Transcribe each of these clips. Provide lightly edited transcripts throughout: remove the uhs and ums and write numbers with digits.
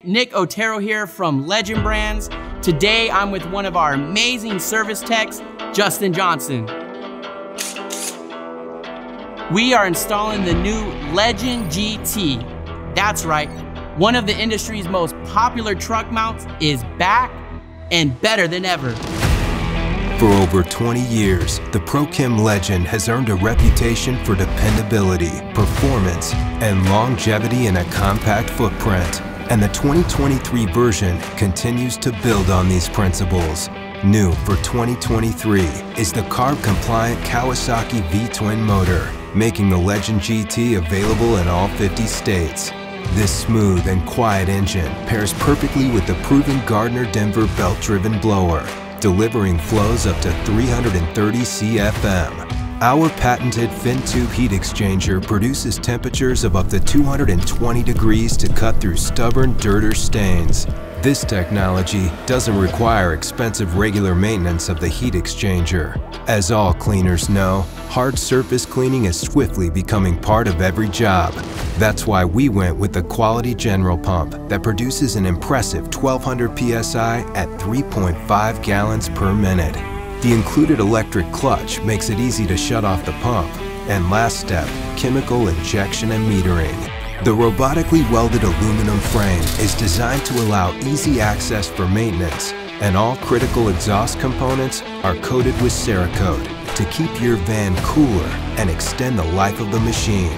Nick Otero here from Legend Brands. Today I'm with one of our amazing service techs, Justin Johnson. We are installing the new Legend GT. That's right, one of the industry's most popular truck mounts is back and better than ever. For over 20 years, the Prochem Legend has earned a reputation for dependability, performance, and longevity in a compact footprint. And the 2023 version continues to build on these principles. New for 2023 is the CARB-compliant Kawasaki V Twin motor, making the Legend GT available in all 50 states. This smooth and quiet engine pairs perfectly with the proven Gardner Denver belt-driven blower, delivering flows up to 330 CFM. Our patented fin tube heat exchanger produces temperatures of up to 220 degrees to cut through stubborn dirt or stains. This technology doesn't require expensive regular maintenance of the heat exchanger. As all cleaners know, hard surface cleaning is swiftly becoming part of every job. That's why we went with the Quality General pump that produces an impressive 1200 PSI at 3.5 gallons per minute. The included electric clutch makes it easy to shut off the pump. And last step, chemical injection and metering. The robotically welded aluminum frame is designed to allow easy access for maintenance, and all critical exhaust components are coated with Cerakote to keep your van cooler and extend the life of the machine.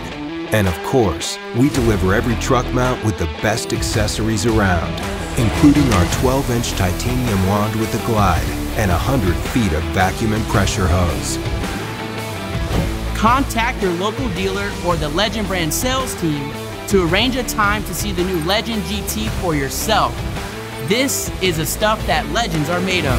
And of course, we deliver every truck mount with the best accessories around, including our 12-inch titanium wand with a glide and 100 feet of vacuum and pressure hose. Contact your local dealer or the Legend Brand sales team to arrange a time to see the new Legend GT for yourself. This is the stuff that legends are made of.